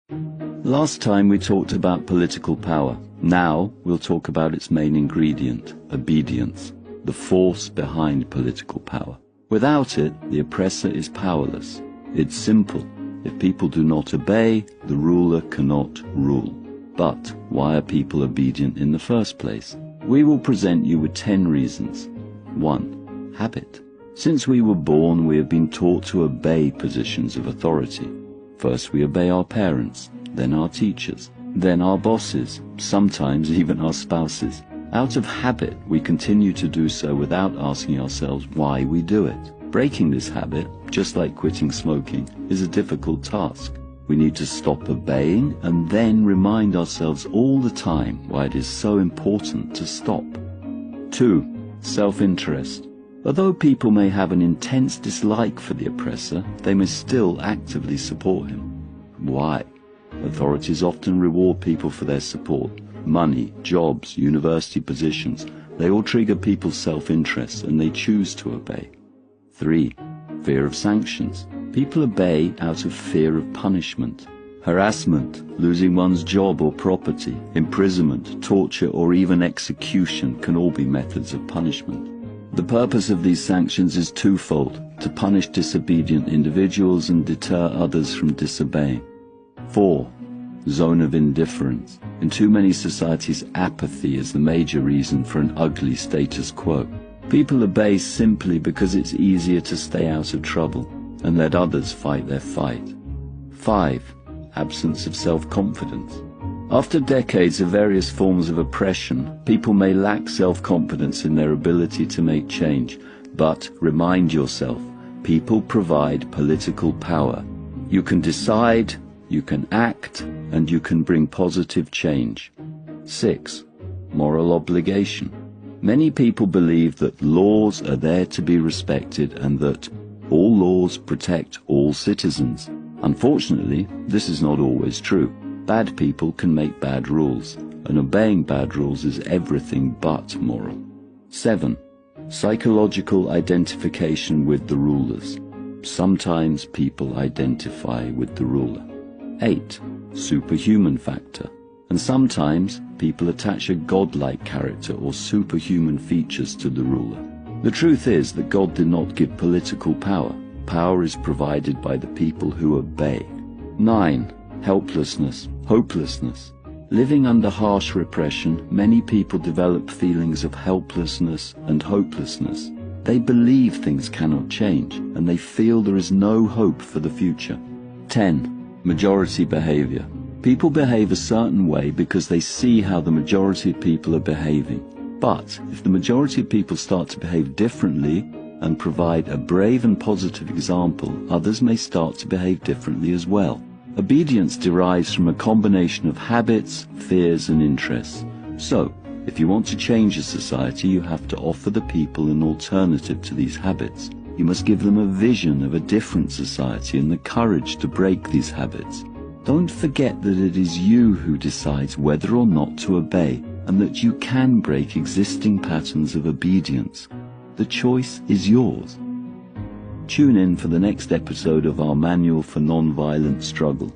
Last time we talked about political power. Now we'll talk about its main ingredient, obedience, the force behind political power. Without it, the oppressor is powerless. It's simple. If people do not obey, the ruler cannot rule. But why are people obedient in the first place? We will present you with 10 reasons. 1. Habit. Since we were born, we have been taught to obey positions of authority. First we obey our parents, then our teachers, then our bosses, sometimes even our spouses. Out of habit, we continue to do so without asking ourselves why we do it. Breaking this habit, just like quitting smoking, is a difficult task. We need to stop obeying and then remind ourselves all the time why it is so important to stop. 2. Self-interest. Although people may have an intense dislike for the oppressor, they may still actively support him. Why? Authorities often reward people for their support. Money, jobs, university positions, they all trigger people's self-interest and they choose to obey. 3. Fear of sanctions. People obey out of fear of punishment. Harassment, losing one's job or property, imprisonment, torture or even execution can all be methods of punishment. The purpose of these sanctions is twofold: to punish disobedient individuals and deter others from disobeying. 4. Zone of indifference. In too many societies, apathy is the major reason for an ugly status quo. People obey simply because it's easier to stay out of trouble and let others fight their fight. 5. Absence of self-confidence. After decades of various forms of oppression, people may lack self-confidence in their ability to make change, but remind yourself, people provide political power. You can decide, you can act, and you can bring positive change. 6. Moral obligation. Many people believe that laws are there to be respected and that all laws protect all citizens. Unfortunately, this is not always true. Bad people can make bad rules, and obeying bad rules is everything but moral. 7. Psychological identification with the rulers. Sometimes people identify with the ruler. 8. Superhuman factor. And sometimes people attach a godlike character or superhuman features to the ruler. The truth is that God did not give political power. Power is provided by the people who obey. 9. Helplessness, hopelessness. Living under harsh repression, many people develop feelings of helplessness and hopelessness. They believe things cannot change, and they feel there is no hope for the future. 10. Majority behavior. People behave a certain way because they see how the majority of people are behaving. But if the majority of people start to behave differently and provide a brave and positive example, others may start to behave differently as well. Obedience derives from a combination of habits, fears and interests. So, if you want to change a society, you have to offer the people an alternative to these habits. You must give them a vision of a different society and the courage to break these habits. Don't forget that it is you who decides whether or not to obey, and that you can break existing patterns of obedience. The choice is yours. Tune in for the next episode of our Manual for Non-Violent Struggle.